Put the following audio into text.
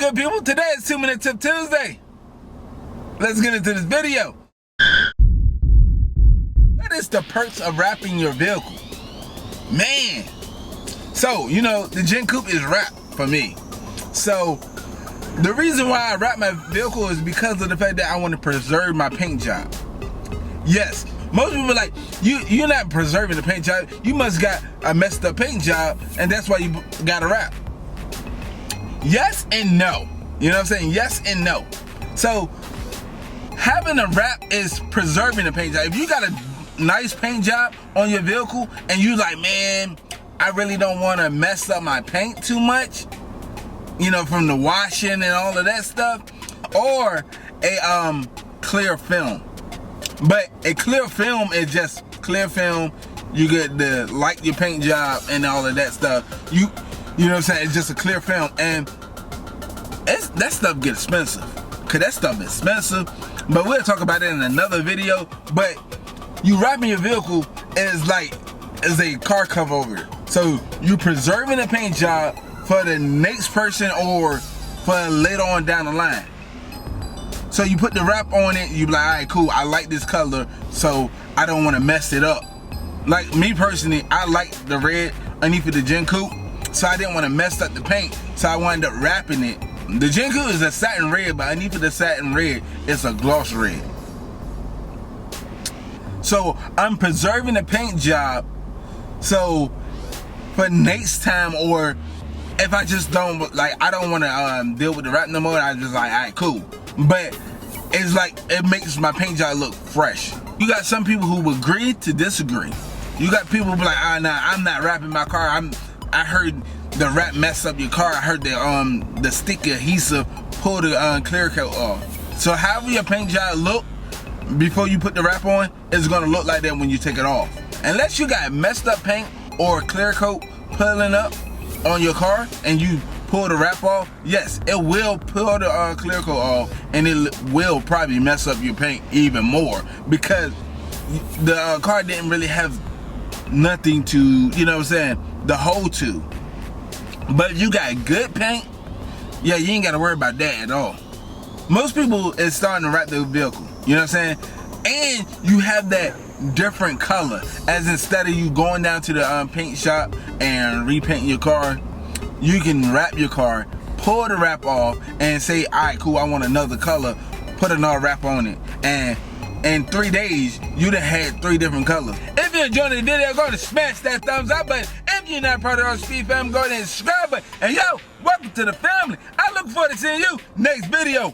good people? Today is 2 Minute Tip Tuesday. Let's get into this video. What is the perks of wrapping your vehicle? Man. So, you know, the Gen Coupe is wrapped for me. So, the reason why I wrap my vehicle is because of the fact that I want to preserve my paint job. Yes, most people are like, you're not preserving the paint job. You must got a messed up paint job, and that's why you got to wrap. Yes and no. You know what I'm saying? Yes and no. So, having a wrap is preserving the paint job. If you got a nice paint job on your vehicle, and you like, man, I really don't want to mess up my paint too much, you know, from the washing and all of that stuff, or a clear film. But a clear film is just clear film. You get the like your paint job and all of that stuff. You know what I'm saying? It's just a clear film, and that stuff gets expensive. Cause that stuff is expensive. But we'll talk about it in another video. But you wrapping your vehicle is like a car cover over it. So you preserving the paint job for the next person or for later on down the line. So you put the wrap on it, you be like, all right, cool, I like this color, so I don't want to mess it up. Like me personally, I like the red underneath of the Gen Coupe, so I didn't want to mess up the paint, so I wound up wrapping it. The Gen Coupe is a satin red, but underneath of the satin red, it's a gloss red. So I'm preserving the paint job, so for next time, or if I just don't, like, I don't want to deal with the wrap no more, I just like, all right, cool. But it's like, it makes my paint job look fresh. You got some people who agree to disagree. You got people who be like, nah, I'm not wrapping my car. I heard the wrap mess up your car. I heard the sticky adhesive pull the clear coat off. So however your paint job look before you put the wrap on, it's gonna look like that when you take it off. Unless you got messed up paint or clear coat pulling up on your car and you pull the wrap off, yes, it will pull the clear coat off, and it will probably mess up your paint even more because the car didn't really have nothing to, you know what I'm saying, the hold to. But if you got good paint, yeah, you ain't got to worry about that at all. Most people is starting to wrap their vehicle, you know what I'm saying, and you have that different color, as instead of you going down to the paint shop and repainting your car, you can wrap your car, pull the wrap off, and say, all right, cool, I want another color, put another wrap on it, and in 3 days, you done had 3 different colors. If you enjoyed the video, go ahead and smash that thumbs up button. If you're not part of ArtOfSpeedd fam, go ahead and subscribe button. And yo, welcome to the family. I look forward to seeing you next video.